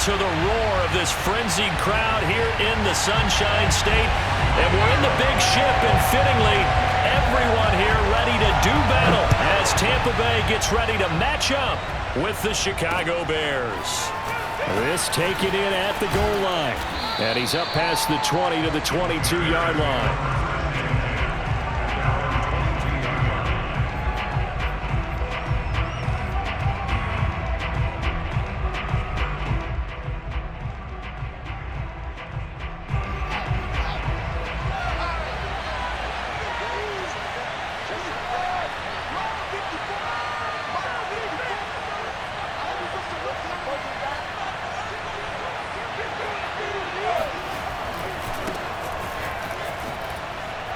to the roar of this frenzied crowd here in the Sunshine State. And we're in the big ship, and fittingly, everyone here ready to do battle as Tampa Bay gets ready to match up with the Chicago Bears. This taken in at the goal line. And he's up past the 20 to the 22-yard line.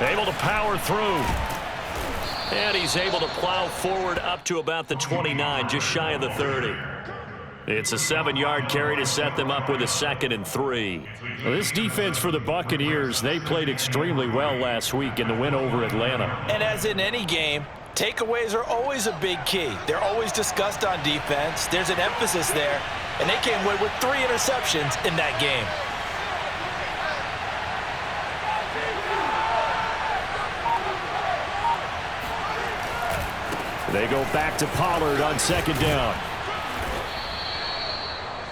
Able to power through. And he's able to plow forward up to about the 29, just shy of the 30. It's a 7-yard carry to set them up with a 2nd and 3. Well, this defense for the Buccaneers, they played extremely well last week in the win over Atlanta. And as in any game, takeaways are always a big key. They're always discussed on defense. There's an emphasis there, and they came away with 3 interceptions in that game. They go back to Pollard on 2nd down.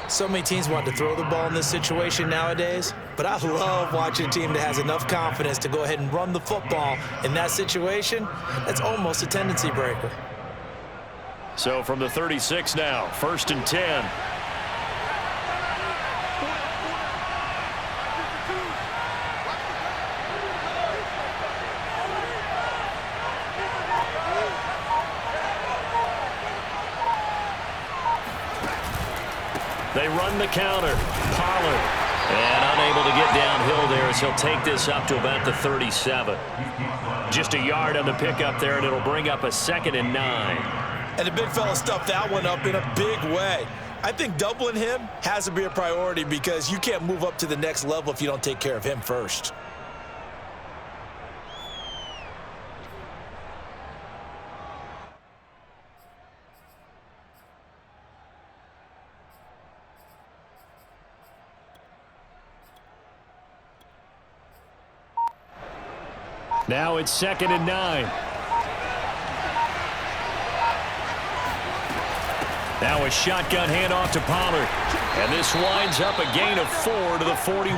So many teams want to throw the ball in this situation nowadays, but I love watching a team that has enough confidence to go ahead and run the football in that situation. That's almost a tendency breaker. So from the 36 now, 1st and 10. They run the counter. Pollard. And unable to get downhill there as he'll take this up to about the 37. Just a yard on the pickup there, and it'll bring up a 2nd and 9. And the big fella stuffed that one up in a big way. I think doubling him has to be a priority because you can't move up to the next level if you don't take care of him first. Now it's 2nd and 9. Now a shotgun handoff to Pollard. And this winds up a gain of 4 to the 41.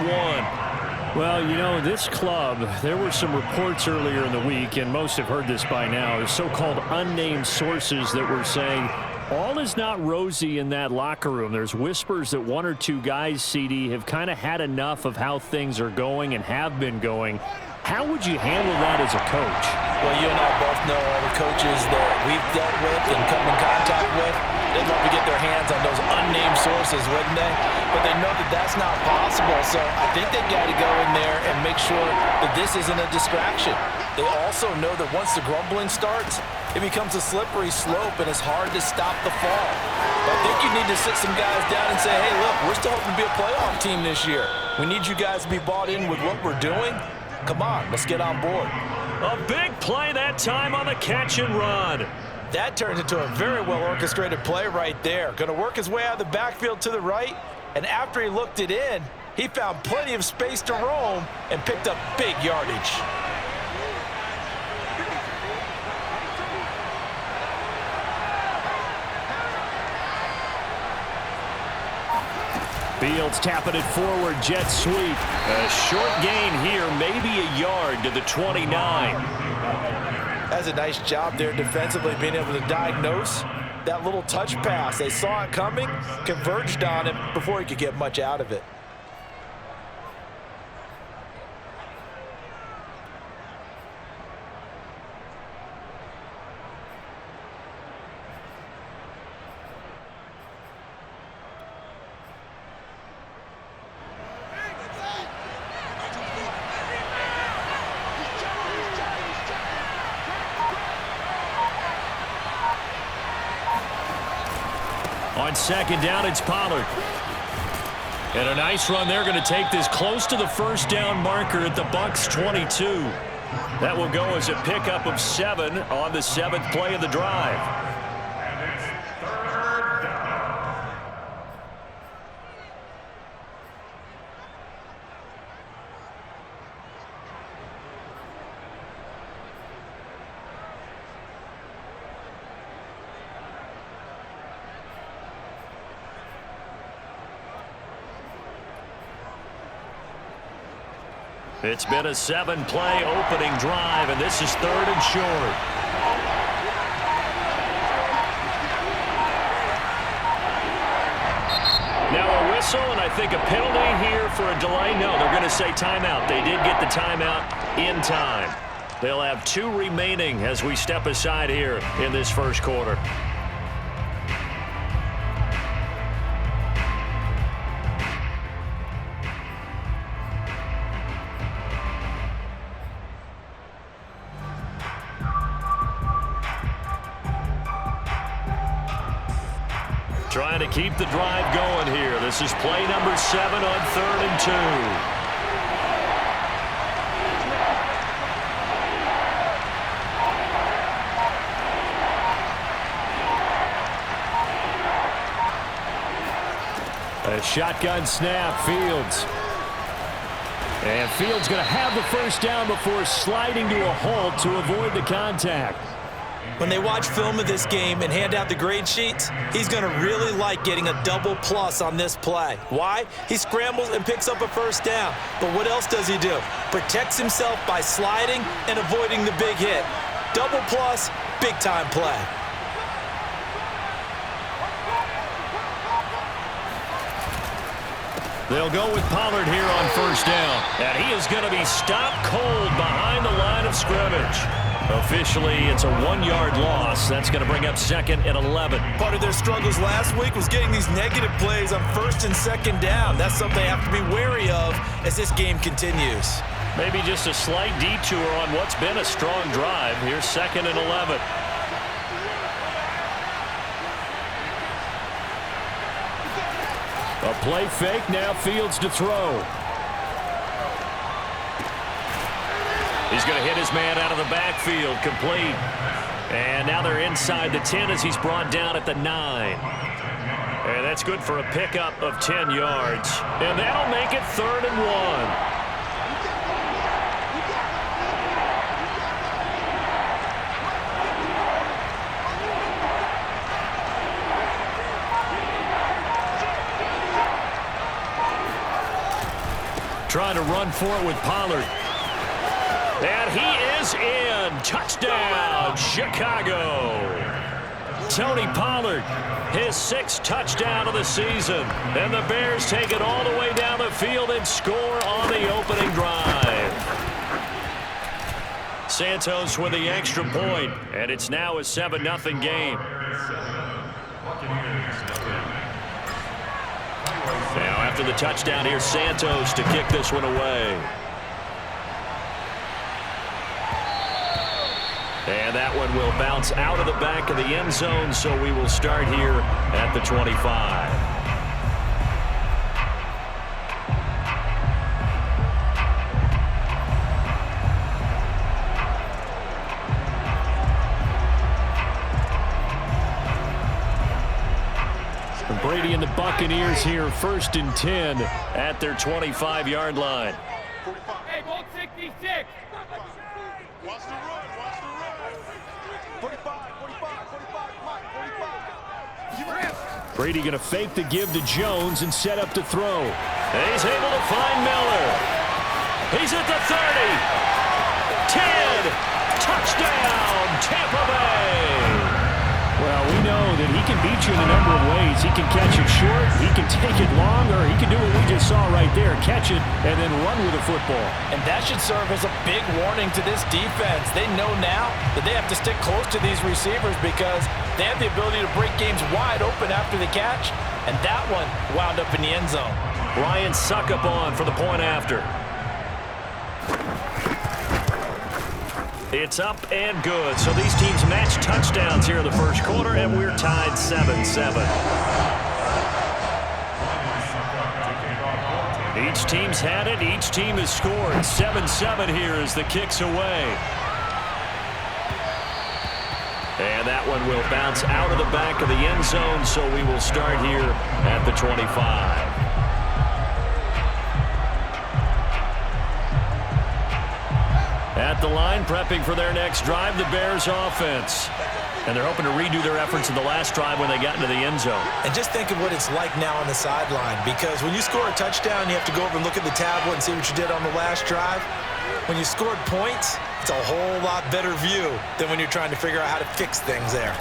Well, you know, this club, there were some reports earlier in the week, and most have heard this by now, so-called unnamed sources that were saying all is not rosy in that locker room. There's whispers that 1 or 2 guys, CD, have kind of had enough of how things are going and have been going. How would you handle that as a coach? Well, you and I both know all the coaches that we've dealt with and come in contact with. They'd love to get their hands on those unnamed sources, wouldn't they? But they know that that's not possible, so I think they've got to go in there and make sure that this isn't a distraction. They also know that once the grumbling starts, it becomes a slippery slope, and it's hard to stop the fall. But I think you need to sit some guys down and say, hey, look, we're still hoping to be a playoff team this year. We need you guys to be bought in with what we're doing. Come on, let's get on board. A big play that time on the catch and run. That turns into a very well-orchestrated play right there. Going to work his way out of the backfield to the right, and after he looked it in, he found plenty of space to roam and picked up big yardage. Fields tapping it forward, jet sweep. A short gain here, maybe a yard to the 29. That's a nice job there defensively, being able to diagnose that little touch pass. They saw it coming, converged on him before he could get much out of it. On 2nd down, it's Pollard. And a nice run. They're going to take this close to the 1st down marker at the Bucs 22. That will go as a pickup of 7 on the 7th play of the drive. It's been a 7-play opening drive, and this is 3rd and short. Now a whistle, and I think a penalty here for a delay. No, they're going to say timeout. They did get the timeout in time. They'll have 2 remaining as we step aside here in this first quarter. Trying to keep the drive going here. This is play number 7 on 3rd and 2. A shotgun snap, Fields. And Fields going to have the first down before sliding to a halt to avoid the contact. When they watch film of this game and hand out the grade sheets, he's going to really like getting a double plus on this play. Why? He scrambles and picks up a first down. But what else does he do? Protects himself by sliding and avoiding the big hit. Double plus, big-time play. They'll go with Pollard here on first down. And he is going to be stopped cold behind the line of scrimmage. Officially, it's a 1-yard loss. That's going to bring up 2nd and 11. Part of their struggles last week was getting these negative plays on 1st and 2nd down. That's something they have to be wary of as this game continues. Maybe just a slight detour on what's been a strong drive. Here's 2nd and 11. A play fake, now Fields to throw. He's going to hit his man out of the backfield, complete. And now they're inside the 10 as he's brought down at the 9. And that's good for a pickup of 10 yards. And that'll make it 3rd and 1. Trying to run for it with Pollard. And he is in. Touchdown, Chicago. Tony Pollard, his 6th touchdown of the season. And the Bears take it all the way down the field and score on the opening drive. Santos with the extra point, and it's now a 7-0 game. Now after the touchdown, here's Santos to kick this one away. And that one will bounce out of the back of the end zone, so we will start here at the 25. Brady and the Buccaneers here, 1st and 10 at their 25-yard line. Hey, ball 66. Watch the run, watch the run. 45, 45, 45, Mike, 45. Brady going to fake the give to Jones and set up to throw. And he's able to find Miller. He's at the 30. 10. Touchdown, Tampa Bay. Well, we know that he can beat you in a number of ways. He can catch it short, he can take it long, or he can do what we just saw right there, catch it and then run with the football. And that should serve as a big warning to this defense. They know now that they have to stick close to these receivers because they have the ability to break games wide open after the catch, and that one wound up in the end zone. Ryan Suckup on for the point after. It's up and good. So these teams match touchdowns here in the first quarter, and we're tied 7-7. Each team's had it. Each team has scored. 7-7 here as the kick's away. And that one will bounce out of the back of the end zone, so we will start here at the 25. At the line, prepping for their next drive, the Bears offense. And they're hoping to redo their efforts in the last drive when they got into the end zone. And just think of what it's like now on the sideline, because when you score a touchdown, you have to go over and look at the tablet and see what you did on the last drive. When you scored points, it's a whole lot better view than when you're trying to figure out how to fix things there.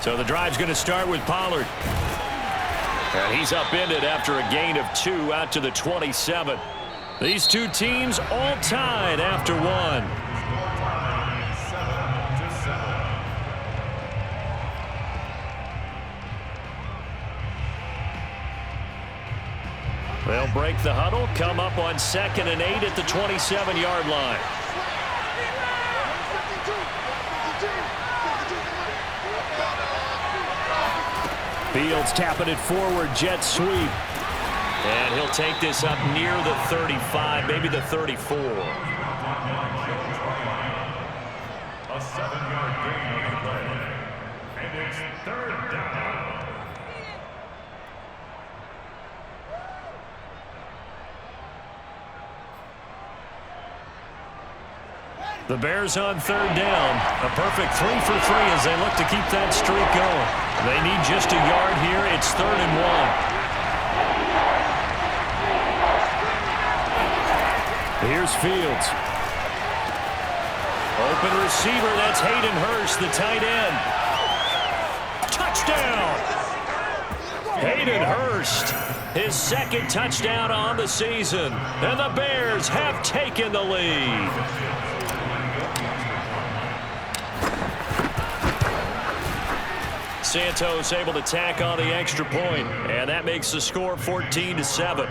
So the drive's going to start with Pollard. And he's upended after a gain of 2 out to the 27. These two teams all tied after 1. They'll break the huddle, come up on 2nd and 8 at the 27-yard line. Fields tapping it forward, jet sweep. And he'll take this up near the 35, maybe the 34. A 7-yard gain on the play. And it's 3rd down. The Bears on 3rd down. A perfect 3 for 3 as they look to keep that streak going. They need just a yard here. It's 3rd and 1. Here's Fields. Open receiver. That's Hayden Hurst, the tight end. Touchdown! Hayden Hurst, his 2nd touchdown on the season. And the Bears have taken the lead. Santos able to tack on the extra point, and that makes the score 14-7.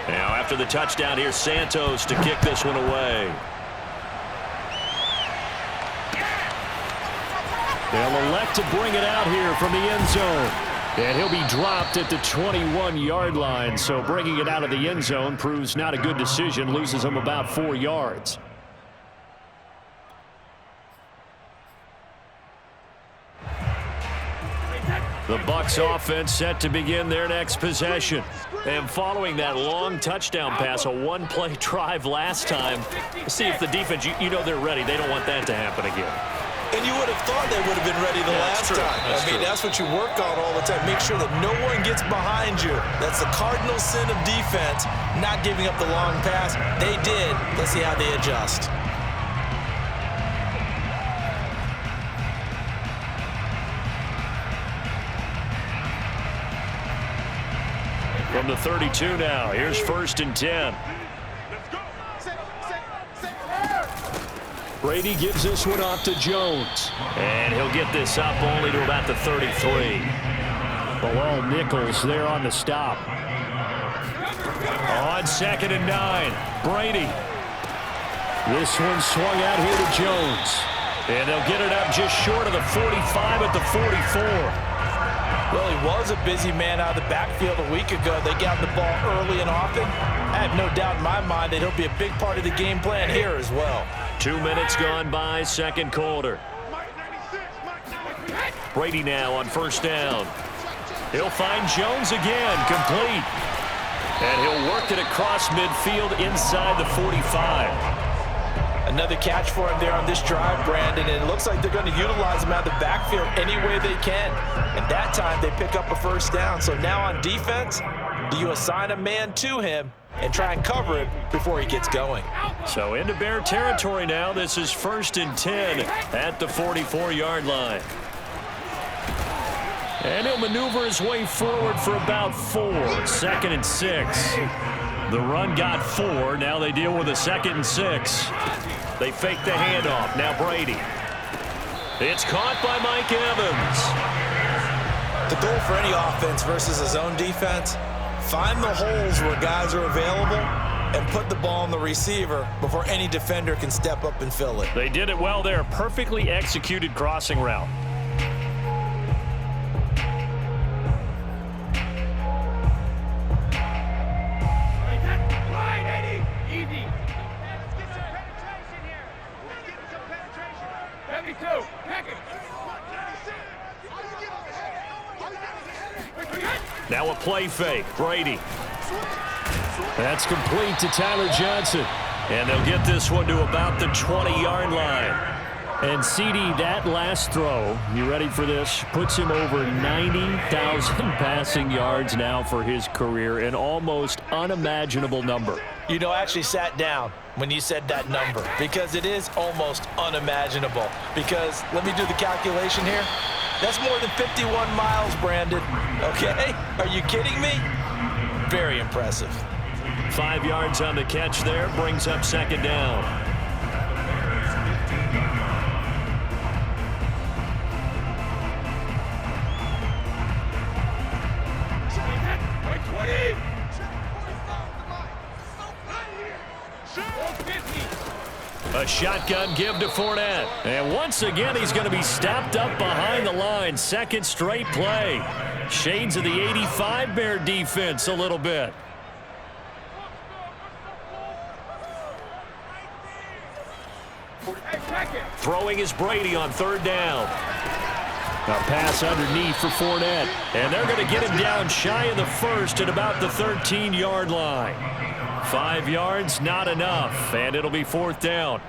Now after the touchdown, here's Santos to kick this one away. They'll elect to bring it out here from the end zone. And he'll be dropped at the 21-yard line, so bringing it out of the end zone proves not a good decision, loses him about 4 yards. The Bucs offense set to begin their next possession. And following that long touchdown pass, a one-play drive last time, see if the defense, you know they're ready. They don't want that to happen again. And you would have thought they would have been ready the last time. That's what you work on all the time. Make sure that no one gets behind you. That's the cardinal sin of defense, not giving up the long pass. They did. Let's see how they adjust. From the 32 now, here's 1st and 10. Brady gives this one off to Jones. And he'll get this up only to about the 33. Below Nichols there on the stop. On 2nd and 9, Brady. This one swung out here to Jones. And they'll get it up just short of the 45 at the 44. Well, he was a busy man out of the backfield a week ago. They got the ball early and often. I have no doubt in my mind that he'll be a big part of the game plan here as well. 2 minutes gone by, 2nd quarter. Brady now on 1st down. He'll find Jones again, complete. And he'll work it across midfield inside the 45. Another catch for him there on this drive, Brandon, and it looks like they're going to utilize him out of the backfield any way they can. And that time they pick up a 1st down. So now on defense, do you assign a man to him and try and cover him before he gets going? So into Bear territory now. This is 1st and 10 at the 44-yard line. And he'll maneuver his way forward for about 4. 2nd and 6. The run got 4. Now they deal with a 2nd and 6. They fake the handoff. Now Brady. It's caught by Mike Evans. The goal for any offense versus his own defense, find the holes where guys are available and put the ball on the receiver before any defender can step up and fill it. They did it well there. Perfectly executed crossing route. Now a play fake. Brady. That's complete to Tyler Johnson. And they'll get this one to about the 20-yard line. And CD, that last throw, you ready for this, puts him over 90,000 passing yards now for his career, an almost unimaginable number. You know, I actually sat down when you said that number because it is almost unimaginable. Because, let me do the calculation here. That's more than 51 miles, Brandon. Okay? Are you kidding me? Very impressive. 5 yards on the catch there, brings up second down. A shotgun give to Fournette. And once again, he's going to be stopped up behind the line. Second straight play. Shades of the 85 Bear defense a little bit. Throwing is Brady on third down. A pass underneath for Fournette. And they're going to get him down shy of the first at about the 13-yard line. 5 yards, not enough, and it'll be fourth down.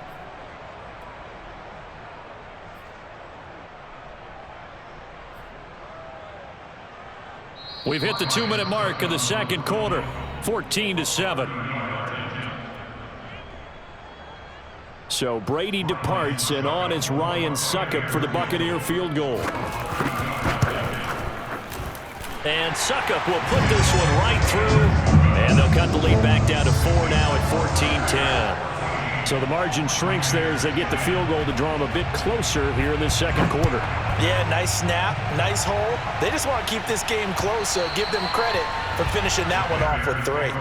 We've hit the 2-minute mark of the second quarter, 14-7. So Brady departs, and on is Ryan Succop for the Buccaneer field goal. And Succop will put this one right through. And they'll cut the lead back down to 4 now at 14-10. So the margin shrinks there as they get the field goal to draw them a bit closer here in this second quarter. Yeah, nice snap, nice hole. They just want to keep this game close, so give them credit for finishing that one off with 3.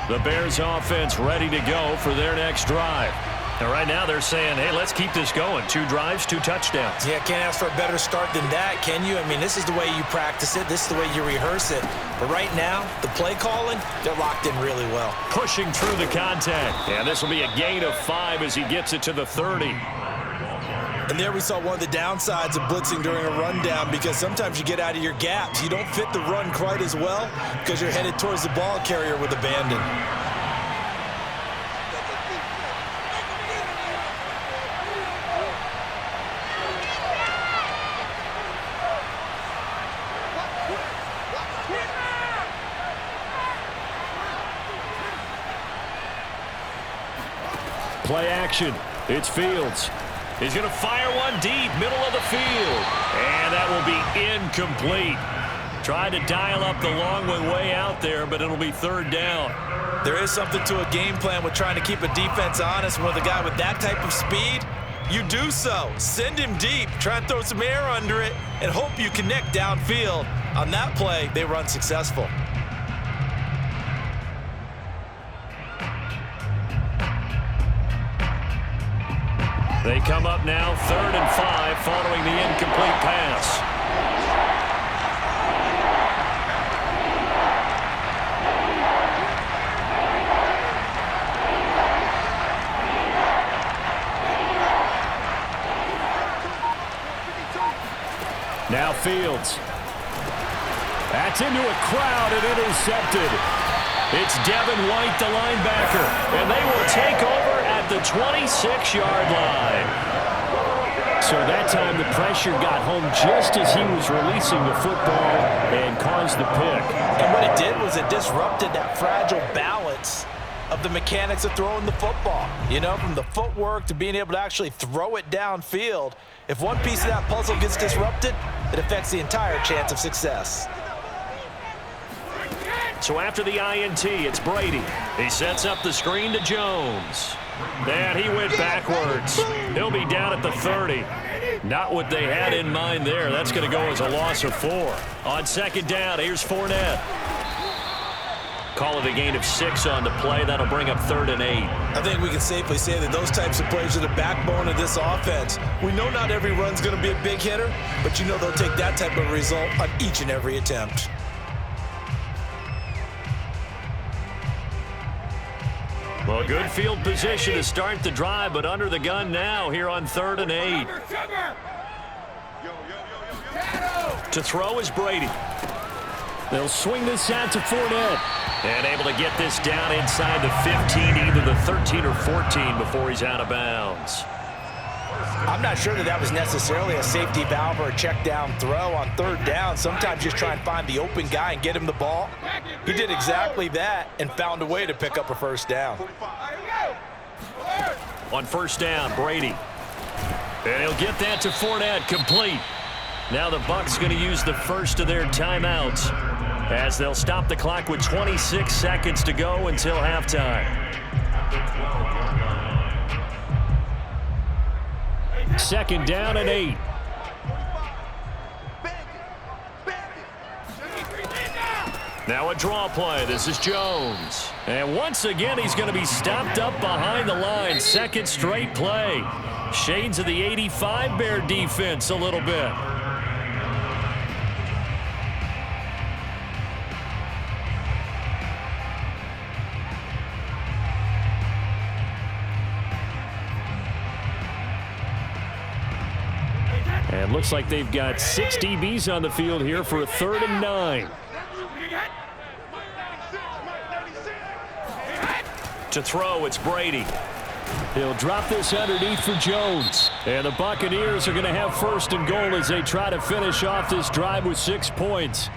The Bears offense ready to go for their next drive. And right now they're saying, hey, let's keep this going. 2 drives, 2 touchdowns. Yeah, can't ask for a better start than that, can you? I mean, this is the way you practice it. This is the way you rehearse it. But right now, the play calling, they're locked in really well. Pushing through the contact. And this will be a gain of 5 as he gets it to the 30. And there we saw one of the downsides of blitzing during a rundown, because sometimes you get out of your gaps. You don't fit the run quite as well because you're headed towards the ball carrier with abandon. Play action. It's Fields. He's going to fire one deep, middle of the field. And that will be incomplete. Tried to dial up the long one way out there, but it'll be third down. There is something to a game plan with trying to keep a defense honest. With a guy with that type of speed, you do so. Send him deep, try and throw some air under it, and hope you connect downfield. On that play, they run successful. They come up now, 3rd and 5, following the incomplete pass. Now Fields. That's into a crowd and intercepted. It's Devin White, the linebacker, and they will take over at the 26-yard line. So that time the pressure got home just as he was releasing the football and caused the pick. And what it did was it disrupted that fragile balance of the mechanics of throwing the football. You know, from the footwork to being able to actually throw it downfield. If one piece of that puzzle gets disrupted, it affects the entire chance of success. So after the INT, it's Brady. He sets up the screen to Jones. And he went backwards. He'll be down at the 30. Not what they had in mind there. That's going to go as a loss of 4. On second down, here's Fournette. Call it a gain of 6 on the play. That'll bring up 3rd and 8. I think we can safely say that those types of plays are the backbone of this offense. We know not every run's going to be a big hitter, but you know they'll take that type of result on each and every attempt. Well, good field position to start the drive, but under the gun now here on 3rd and 8. To throw is Brady. They'll swing this out to Fournette. And able to get this down inside the 15, either the 13 or 14 before he's out of bounds. I'm not sure that was necessarily a safety valve or a check down throw on 3rd down. Sometimes just try and find the open guy and get him the ball. He did exactly that and found a way to pick up a 1st down. On 1st down, Brady. And he'll get that to Fournette, complete. Now the Bucs going to use the first of their timeouts as they'll stop the clock with 26 seconds to go until halftime. 2nd down and 8. Now a draw play. This is Jones. And once again, he's going to be stopped up behind the line. 2nd straight play. Shades of the 85 Bear defense a little bit. And looks like they've got 6 DBs on the field here for a 3rd and 9. To throw, it's Brady. He'll drop this underneath for Jones. And the Buccaneers are going to have 1st and goal as they try to finish off this drive with 6 points.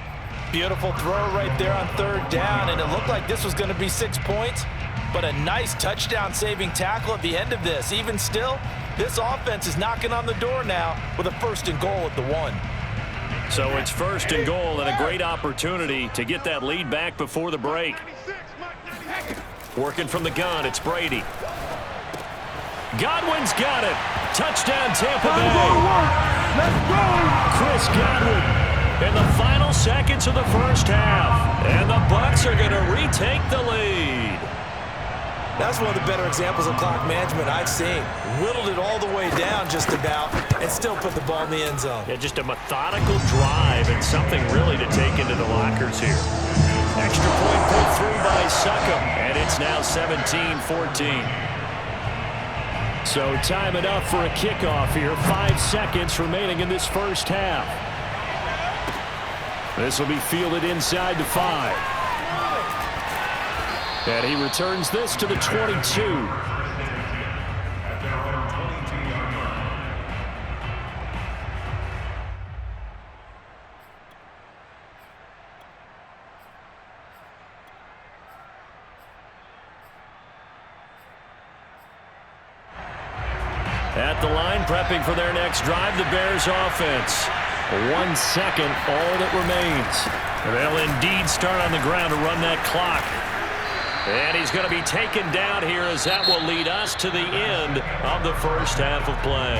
Beautiful throw right there on 3rd down, and it looked like this was going to be 6 points, but a nice touchdown-saving tackle at the end of this. Even still, this offense is knocking on the door now with a 1st and goal at the 1. So it's 1st and goal and a great opportunity to get that lead back before the break. Working from the gun, it's Brady. Godwin's got it. Touchdown, Tampa Bay. Let's go! Chris Godwin in the final seconds of the 1st half. And the Bucs are going to retake the lead. That's one of the better examples of clock management I've seen. Whittled it all the way down just about and still put the ball in the end zone. Yeah, just a methodical drive and something really to take into the lockers here. Extra point put through by Succop, and it's now 17-14. So time it up for a kickoff here. 5 seconds remaining in this 1st half. This will be fielded inside the 5. And he returns this to the 22. At the line, prepping for their next drive, the Bears offense. 1 second, all that remains. They'll indeed start on the ground to run that clock. And he's going to be taken down here as that will lead us to the end of the 1st half of play.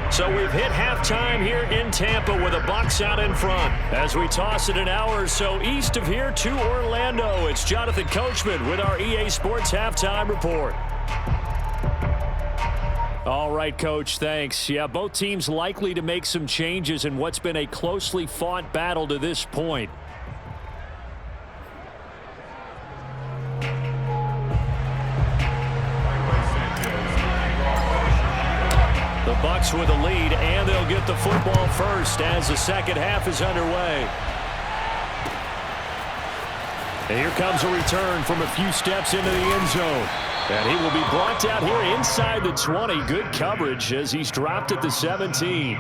So we've hit halftime here in Tampa with the Bucs out in front. As we toss it an hour or so east of here to Orlando, it's Jonathan Coachman with our EA Sports Halftime Report. All right, Coach, thanks. Yeah, both teams likely to make some changes in what's been a closely fought battle to this point. The Bucs with a lead, and they'll get the football first as the 2nd half is underway. And here comes a return from a few steps into the end zone. And he will be brought out here inside the 20. Good coverage as he's dropped at the 17.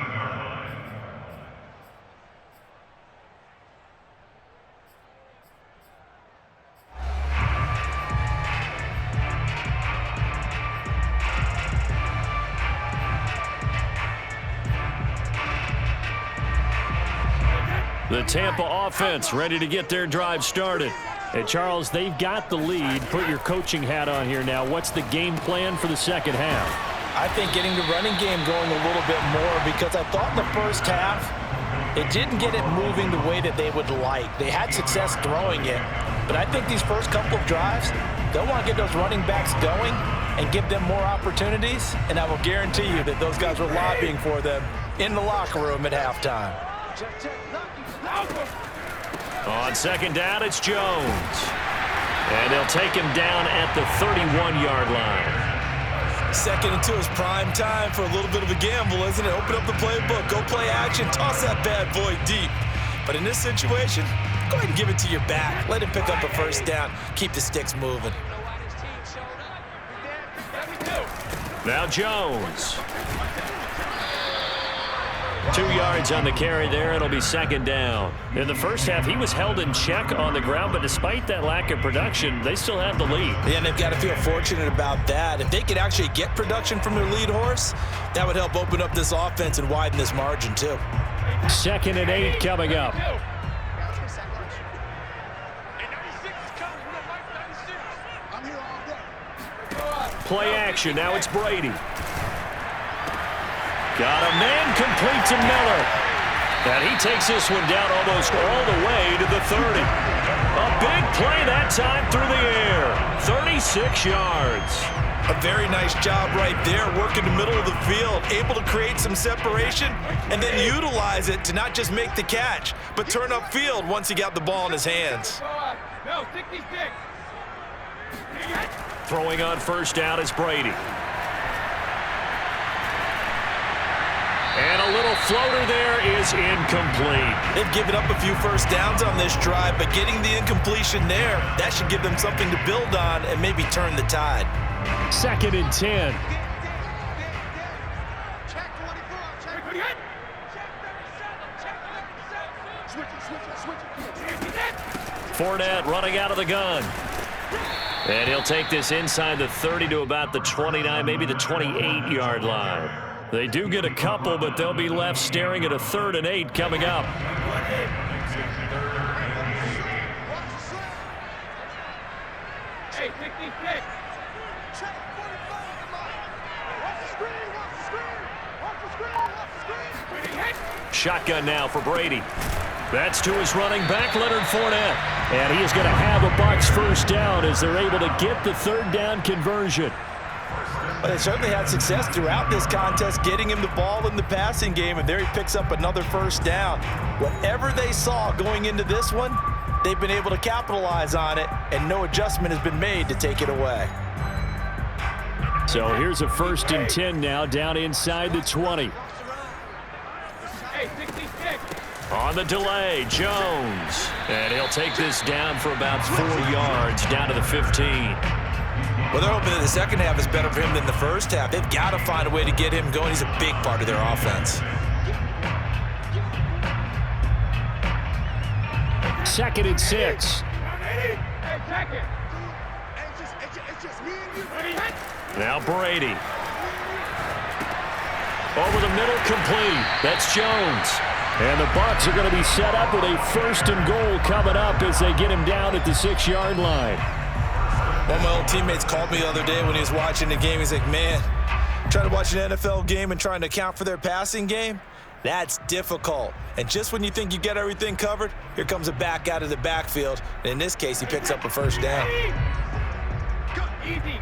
The Tampa offense ready to get their drive started. Hey, Charles, they've got the lead. Put your coaching hat on here now. What's the game plan for the 2nd half? I think getting the running game going a little bit more, because I thought in the 1st half it didn't get it moving the way that they would like. They had success throwing it, But I think these first couple of drives, they'll want to get those running backs going and give them more opportunities. And I will guarantee you that those guys were lobbying for them in the locker room at halftime. On second down, it's Jones. And they'll take him down at the 31-yard line. Second and 2 is prime time for a little bit of a gamble, isn't it? Open up the playbook, go play action, toss that bad boy deep. But in this situation, go ahead and give it to your back. Let him pick up a first down. Keep the sticks moving. Now Jones. 2 yards on the carry there. It'll be second down. In the first half, he was held in check on the ground, but despite that lack of production, they still have the lead. Yeah, and they've got to feel fortunate about that. If they could actually get production from their lead horse, that would help open up this offense and widen this margin too. 2nd and 8 coming up. Play action. Now it's Brady. Got a man complete to Miller. And he takes this one down almost all the way to the 30. A big play that time through the air. 36 yards. A very nice job right there, working the middle of the field, able to create some separation and then utilize it to not just make the catch, but turn upfield once he got the ball in his hands. No, 66. Throwing on first down is Brady. And a little floater there is incomplete. They've given up a few first downs on this drive, but getting the incompletion there, that should give them something to build on and maybe turn the tide. 2nd and 10. Fournette running out of the gun. And he'll take this inside the 30 to about the 29, maybe the 28-yard line. They do get a couple, but they'll be left staring at a 3rd and 8 coming up. Hey, 66. Shotgun now for Brady. That's to his running back, Leonard Fournette. And he is going to have a Bucs first down as they're able to get the 3rd down conversion. But they certainly had success throughout this contest, getting him the ball in the passing game, and there he picks up another first down. Whatever they saw going into this one, they've been able to capitalize on it, and no adjustment has been made to take it away. So here's a 1st and 10 now, down inside the 20. Hey, 66. On the delay, Jones. And he'll take this down for about 4 yards, down to the 15. Well, they're hoping that the second half is better for him than the first half. They've got to find a way to get him going. He's a big part of their offense. 2nd and 6. Now Brady. Over the middle, complete. That's Jones. And the Bucs are going to be set up with a 1st and goal coming up as they get him down at the 6-yard line. One of my old teammates called me the other day when he was watching the game. He's like, man, trying to watch an NFL game and trying to account for their passing game, that's difficult. And just when you think you get everything covered, here comes a back out of the backfield. And in this case, he picks up a first down. Easy.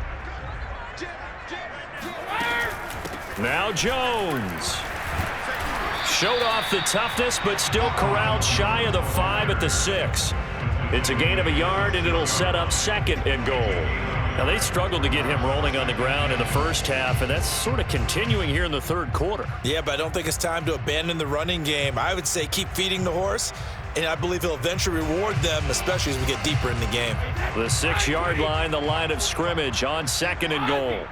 Now Jones. Showed off the toughness, but still corralled shy of the 5 at the 6. It's a gain of a yard, and it'll set up 2nd and goal. Now, they struggled to get him rolling on the ground in the first half, and that's sort of continuing here in the 3rd quarter. Yeah, but I don't think it's time to abandon the running game. I would say keep feeding the horse, and I believe he'll eventually reward them, especially as we get deeper in the game. The 6-yard line, the line of scrimmage on 2nd and goal.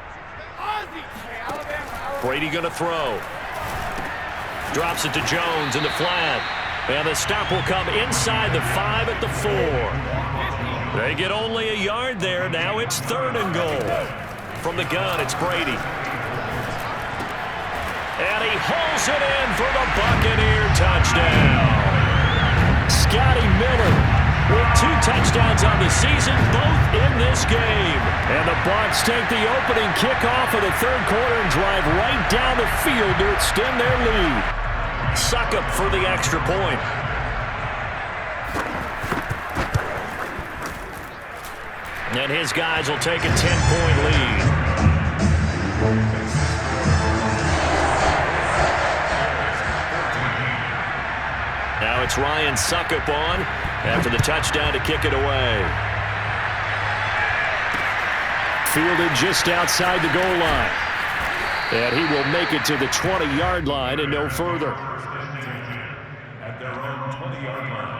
Brady going to throw. Drops it to Jones in the flat. And the stop will come inside the 5 at the 4. They get only a yard there. Now it's 3rd and goal. From the gun, it's Brady. And he hauls it in for the Buccaneer touchdown. Scotty Miller with 2 touchdowns on the season, both in this game. And the Bucs take the opening kickoff of the 3rd quarter and drive right down the field to extend their lead. Succop for the extra point. And his guys will take a 10-point lead. Now it's Ryan Suckup on after the touchdown to kick it away. Fielded just outside the goal line. And he will make it to the 20-yard line and no further. At their own 20-yard line.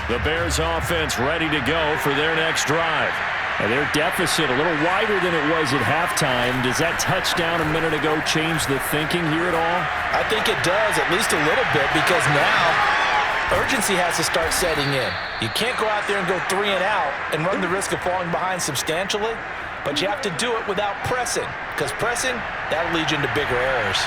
The Bears offense ready to go for their next drive. And their deficit a little wider than it was at halftime. Does that touchdown a minute ago change the thinking here at all? I think it does, at least a little bit, because now urgency has to start setting in. You can't go out there and go 3 and out and run the risk of falling behind substantially, but you have to do it without pressing, because pressing, that'll lead you into bigger errors.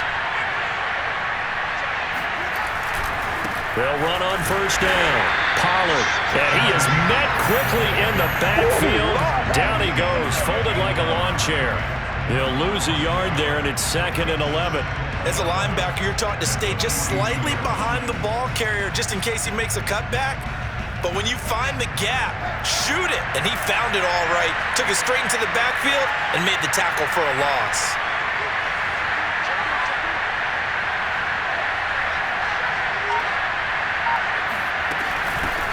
They'll run on first down. Pollard, and he is met quickly in the backfield. Down he goes, folded like a lawn chair. He'll lose a yard there, and it's 2nd and 11. As a linebacker, you're taught to stay just slightly behind the ball carrier just in case he makes a cutback. But when you find the gap, shoot it. And he found it all right. Took it straight into the backfield and made the tackle for a loss.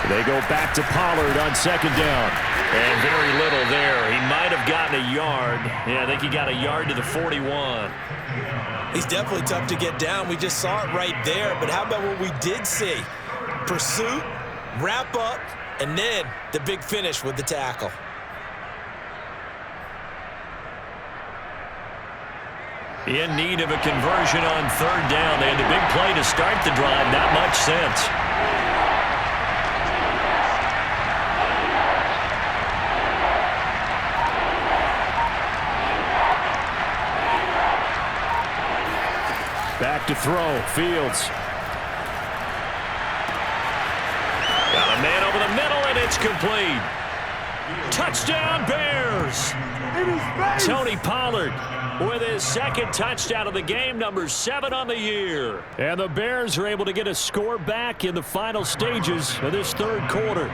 They go back to Pollard on 2nd down. And very little there. He might have gotten a yard. Yeah, I think he got a yard to the 41. He's definitely tough to get down. We just saw it right there. But how about what we did see? Pursuit, wrap up, and then the big finish with the tackle. In need of a conversion on 3rd down. They had the big play to start the drive. Not much sense. Back to throw. Fields. Got a man over the middle, and it's complete. Touchdown, Bears. Tony Pollard with his 2nd touchdown of the game, number 7 on the year. And the Bears are able to get a score back in the final stages of this 3rd quarter.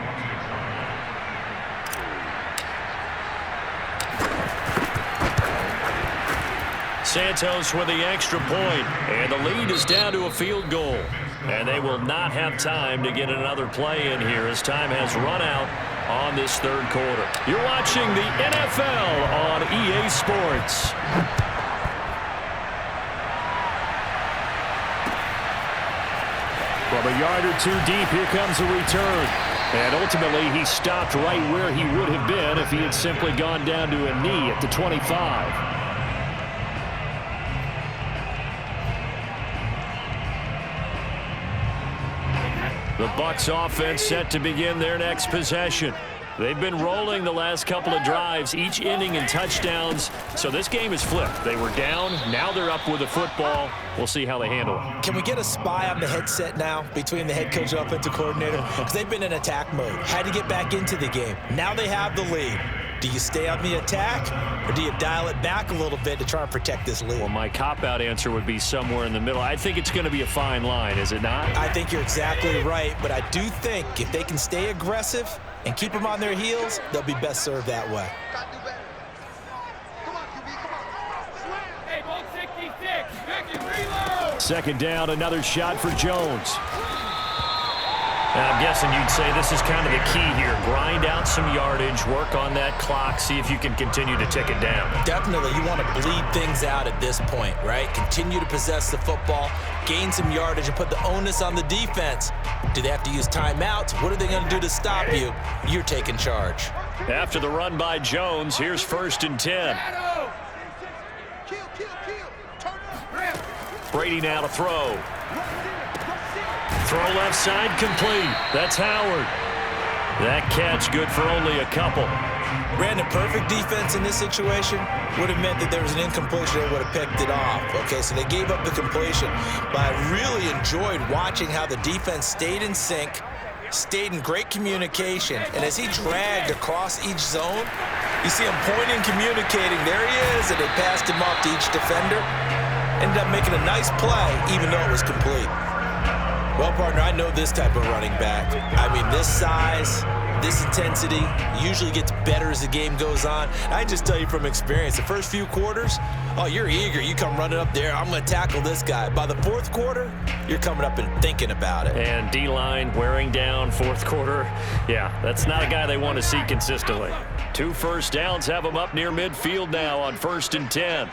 Santos with the extra point, and the lead is down to a field goal. And they will not have time to get another play in here as time has run out on this 3rd quarter. You're watching the NFL on EA Sports. From a yard or 2 deep, here comes a return. And ultimately, he stopped right where he would have been if he had simply gone down to a knee at the 25. The Bucs offense set to begin their next possession. They've been rolling the last couple of drives, each inning in touchdowns. So this game is flipped. They were down. Now they're up with the football. We'll see how they handle it. Can we get a spy on the headset now between the head coach and offensive coordinator? Because they've been in attack mode. Had to get back into the game. Now they have the lead. Do you stay on the attack, or do you dial it back a little bit to try and protect this lead? Well, my cop-out answer would be somewhere in the middle. I think it's going to be a fine line, is it not? I think you're exactly right, but I do think if they can stay aggressive and keep them on their heels, they'll be best served that way. Hey, ball 66. Vicky, reload. 2nd down, another shot for Jones. And I'm guessing you'd say this is kind of the key here. Grind out some yardage, work on that clock, see if you can continue to tick it down. Definitely, you want to bleed things out at this point, right? Continue to possess the football, gain some yardage, and put the onus on the defense. Do they have to use timeouts? What are they going to do to stop you? You're taking charge. After the run by Jones, here's 1st and 10. Brady now to throw. Throw left side complete. That's Howard. That catch good for only a couple. Brandon, perfect defense in this situation would have meant that there was an incompletion. They would have picked it off. Okay, so they gave up the completion. But I really enjoyed watching how the defense stayed in sync, stayed in great communication, and as he dragged across each zone, you see him pointing, communicating. There he is, and they passed him off to each defender. Ended up making a nice play, even though it was complete. Well, partner, I know this type of running back. I mean, this size, this intensity usually gets better as the game goes on. I just tell you from experience, the first few quarters, oh, you're eager. You come running up there, I'm going to tackle this guy. By the fourth quarter, you're coming up and thinking about it. And D-line wearing down fourth quarter. Yeah, that's not a guy they want to see consistently. 2 first downs have him up near midfield now on 1st and 10.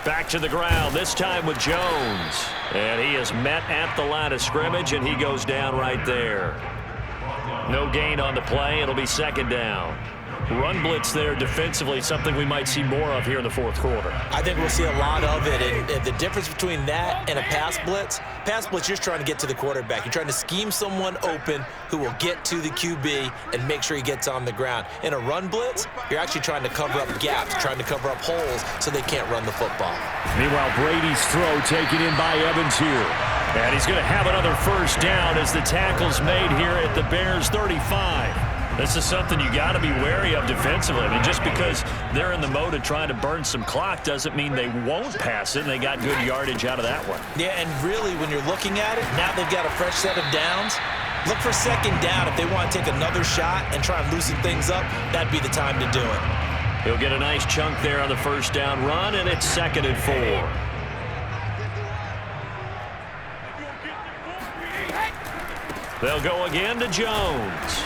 Back to the ground, this time with Jones. And he is met at the line of scrimmage, and he goes down right there. No gain on the play. It'll be 2nd down. Run blitz there defensively, something we might see more of here in the 4th quarter. I think we'll see a lot of it. And the difference between that and a pass blitz, you're trying to get to the quarterback. You're trying to scheme someone open who will get to the QB and make sure he gets on the ground. In a run blitz, you're actually trying to cover up gaps, trying to cover up holes so they can't run the football. Meanwhile, Brady's throw taken in by Evans here. And he's going to have another 1st down as the tackle's made here at the Bears' 35. This is something you got to be wary of defensively. I mean, just because they're in the mode of trying to burn some clock doesn't mean they won't pass it, and they got good yardage out of that one. Yeah, and really, when you're looking at it, now they've got a fresh set of downs. Look for 2nd down. If they want to take another shot and try and loosen things up, that'd be the time to do it. He'll get a nice chunk there on the 1st down run, and it's 2nd and 4. They'll go again to Jones.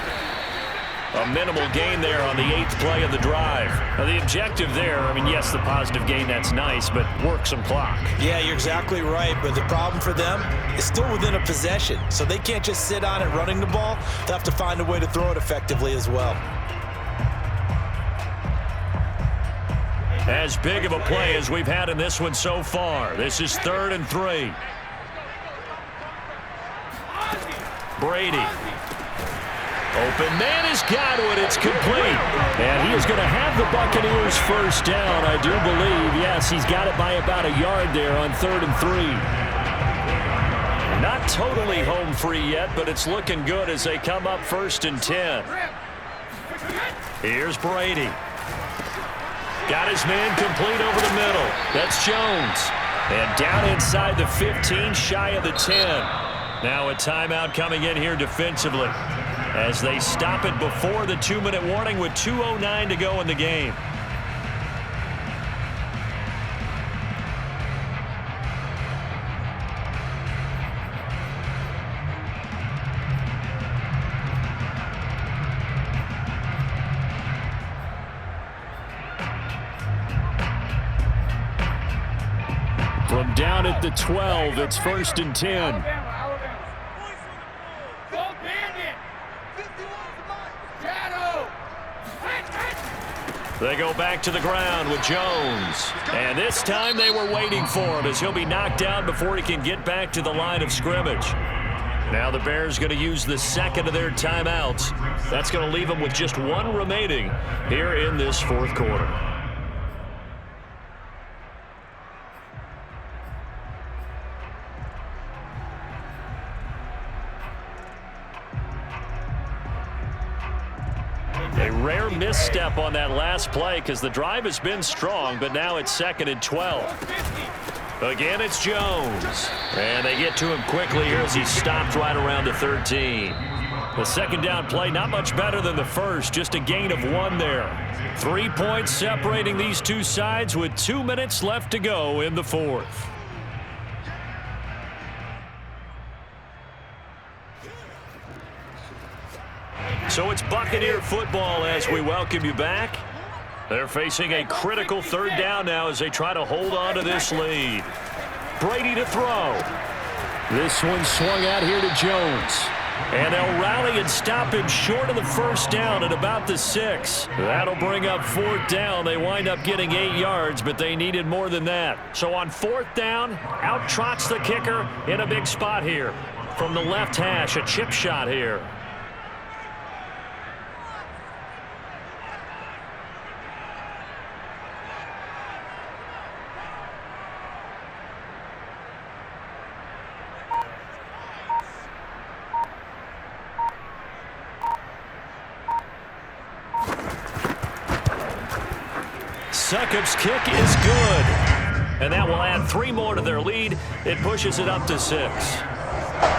A minimal gain there on the 8th play of the drive. Now, the objective there, I mean, yes, the positive gain, that's nice, but work some clock. Yeah, you're exactly right, but the problem for them is still within a possession, so they can't just sit on it running the ball. They'll have to find a way to throw it effectively as well. As big of a play as we've had in this one so far. This is 3rd and 3. Brady. Open man has got it. It's complete. And he is going to have the Buccaneers 1st down, I do believe. Yes, he's got it by about a yard there on 3rd and 3. Not totally home free yet, but it's looking good as they come up 1st and 10. Here's Brady. Got his man complete over the middle. That's Jones. And down inside the 15, shy of the 10. Now a timeout coming in here defensively as they stop it before the 2-minute warning with 2:09 to go in the game. From down at the 12, it's 1st and 10. They go back to the ground with Jones. And this time they were waiting for him as he'll be knocked down before he can get back to the line of scrimmage. Now the Bears going to use the 2nd of their timeouts. That's going to leave them with just 1 remaining here in this 4th quarter. A rare misstep on that last play because the drive has been strong, but now it's 2nd and 12. Again, it's Jones. And they get to him quickly here as he stopped right around the 13. The 2nd down play, not much better than the first, just a gain of 1 there. 3 points separating these two sides with 2 minutes left to go in the 4th. So it's Buccaneer football as we welcome you back. They're facing a critical 3rd down now as they try to hold on to this lead. Brady to throw. This one swung out here to Jones. And they'll rally and stop him short of the 1st down at about the 6. That'll bring up 4th down. They wind up getting 8 yards, but they needed more than that. So on 4th down, out trots the kicker in a big spot here. From the left hash, a chip shot here. Succop's kick is good. And that will add 3 more to their lead. It pushes it up to 6.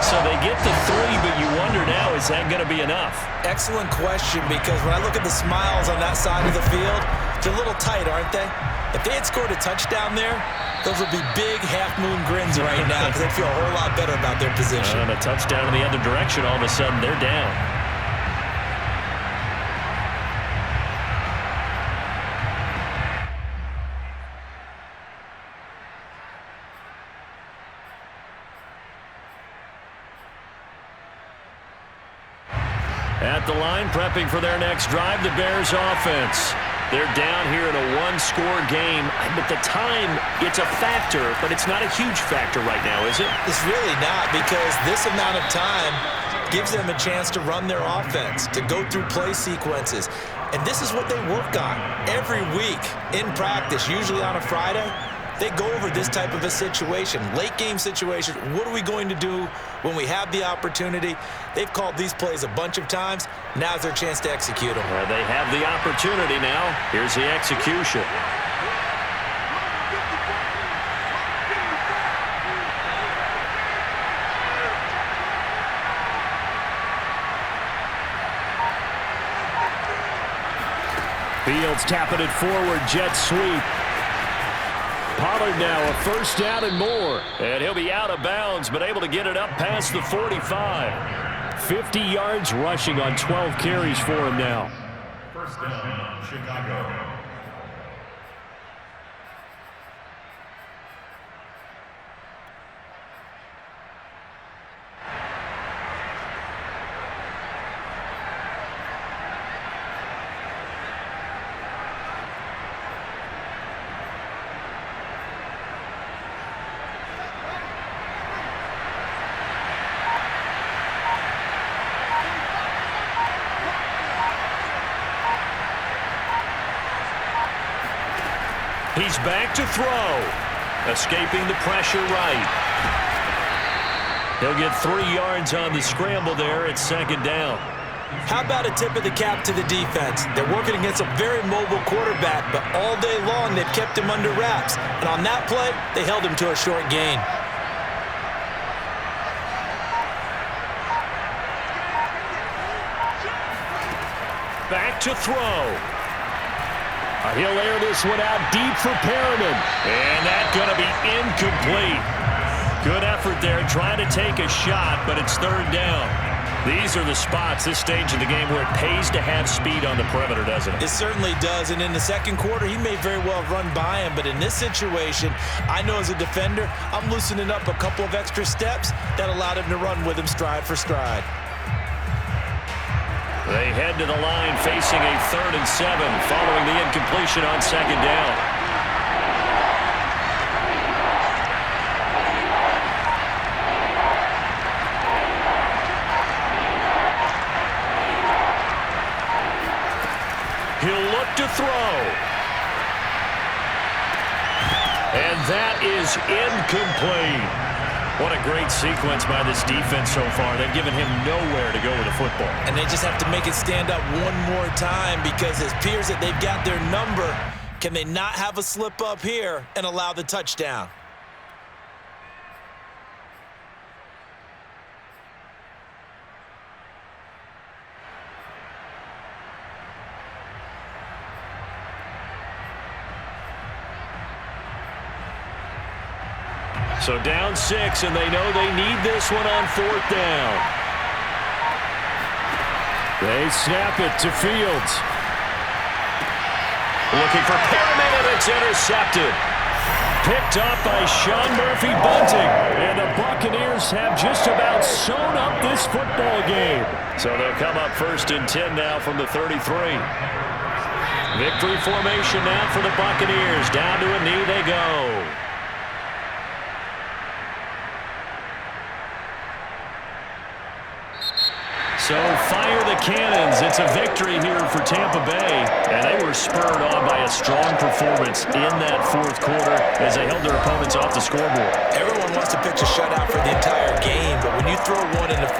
So they get to 3, but you wonder now, is that going to be enough? Excellent question, because when I look at the smiles on that side of the field, they're a little tight, aren't they? If they had scored a touchdown there, those would be big half-moon grins right now because they'd feel a whole lot better about their position. And a touchdown in the other direction, all of a sudden they're down. At the line, prepping for their next drive, the Bears offense. They're down here in a 1-score game, but the time, it's a factor, but it's not a huge factor right now, is it? It's really not, because this amount of time gives them a chance to run their offense, to go through play sequences. And this is what they work on every week in practice, usually on a Friday. They go over this type of a situation, late game situation. What are we going to do when we have the opportunity? They've called these plays a bunch of times. Now's their chance to execute them. Well, they have the opportunity now. Here's the execution. Fields tapping it forward, jet sweep. Pollard now a first down and more. And he'll be out of bounds, but able to get it up past the 45. 50 yards rushing on 12 carries for him now. First down, Chicago. He's back to throw. Escaping the pressure right. He'll get 3 yards on the scramble there at second down. How about a tip of the cap to the defense? They're working against a very mobile quarterback, but all day long they've kept him under wraps. And on that play, they held him to a short gain. Back to throw. He'll air this one out deep for Perriman. And that's going to be incomplete. Good effort there, trying to take a shot, but it's third down. These are the spots, this stage of the game, where it pays to have speed on the perimeter, doesn't it? It certainly does, and in the second quarter, he may very well have run by him, but in this situation, I know as a defender, I'm loosening up a couple of extra steps that allowed him to run with him stride for stride. They head to the line facing a 3rd and 7 following the incompletion on second down. He'll look to throw. And that is incomplete. What a great sequence by this defense so far. They've given him nowhere to go with the football. And they just have to make it stand up one more time, because it appears that they've got their number. Can they not have a slip up here and allow the touchdown? So down 6, and they know they need this one on 4th down. They snap it to Fields. Looking for Perriman, and it's intercepted. Picked up by Sean Murphy-Bunting. And the Buccaneers have just about sewn up this football game. So they'll come up 1st and 10 now from the 33. Victory formation now for the Buccaneers. Down to a knee they go. So fire the cannons. It's a victory here for Tampa Bay. And they were spurred on by a strong performance in that 4th quarter as they held their opponents off the scoreboard. Everyone wants to pitch a shutout for the entire game, but when you throw one in the